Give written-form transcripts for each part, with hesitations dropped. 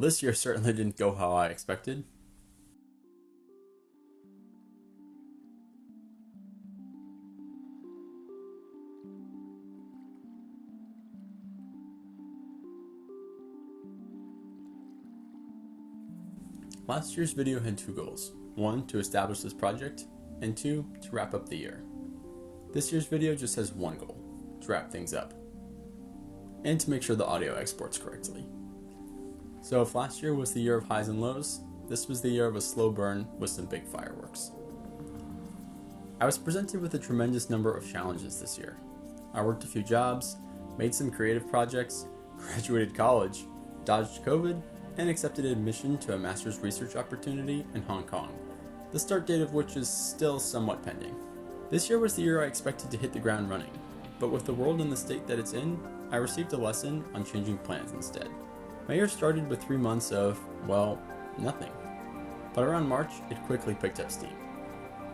This year certainly didn't go how I expected. Last year's video had two goals. One, to establish this project, and two, to wrap up the year. This year's video just has one goal, to wrap things up, and to make sure the audio exports correctly. So if last year was the year of highs and lows, this was the year of a slow burn with some big fireworks. I was presented with a tremendous number of challenges this year. I worked a few jobs, made some creative projects, graduated college, dodged COVID, and accepted admission to a master's research opportunity in Hong Kong, the start date of which is still somewhat pending. This year was the year I expected to hit the ground running, but with the world in the state that it's in, I received a lesson on changing plans instead. My year started with 3 months of, well, nothing. But around March, it quickly picked up steam.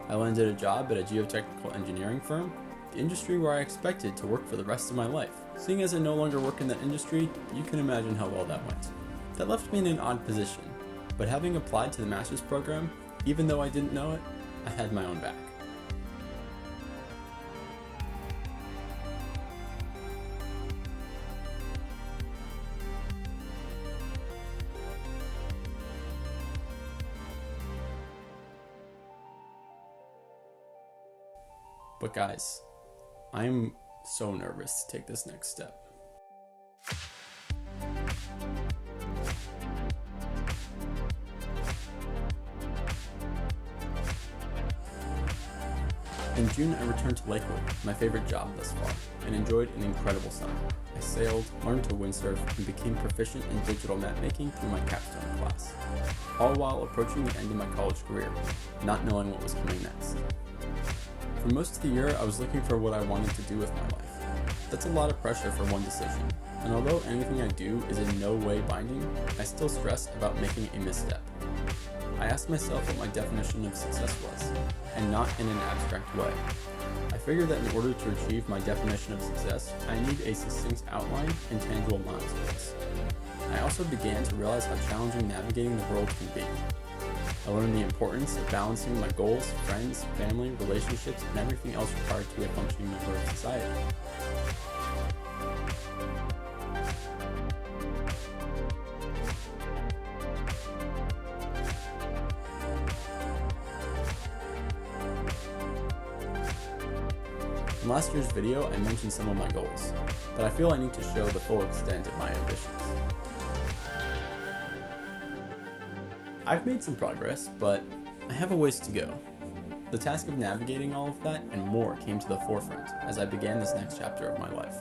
I landed a job at a geotechnical engineering firm, the industry where I expected to work for the rest of my life. Seeing as I no longer work in that industry, you can imagine how well that went. That left me in an odd position, but having applied to the master's program, even though I didn't know it, I had my own back. But guys, I'm so nervous to take this next step. In June, I returned to Lakewood, my favorite job thus far, and enjoyed an incredible summer. I sailed, learned to windsurf, and became proficient in digital map making through my capstone class, all while approaching the end of my college career, not knowing what was coming next. For most of the year, I was looking for what I wanted to do with my life. That's a lot of pressure for one decision, and although anything I do is in no way binding, I still stress about making a misstep. I asked myself what my definition of success was, and not in an abstract way. I figured that in order to achieve my definition of success, I need a succinct outline and tangible milestones. I also began to realize how challenging navigating the world can be. I learned the importance of balancing my goals, friends, family, relationships, and everything else required to be a functioning member of society. In last year's video, I mentioned some of my goals, but I feel I need to show the full extent of my ambitions. I've made some progress, but I have a ways to go. The task of navigating all of that and more came to the forefront as I began this next chapter of my life.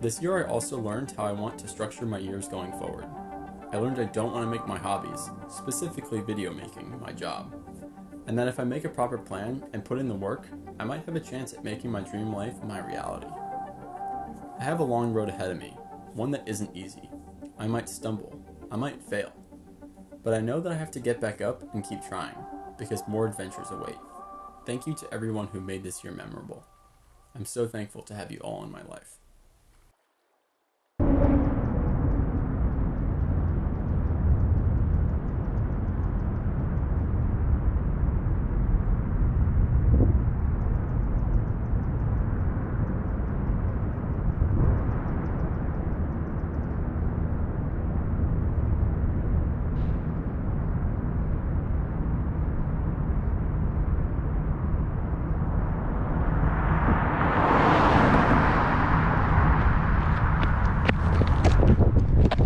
This year I also learned how I want to structure my years going forward. I learned I don't want to make my hobbies, specifically video making, my job, and that if I make a proper plan and put in the work, I might have a chance at making my dream life my reality. I have a long road ahead of me, one that isn't easy. I might stumble, I might fail, but I know that I have to get back up and keep trying, because more adventures await. Thank you to everyone who made this year memorable. I'm so thankful to have you all in my life.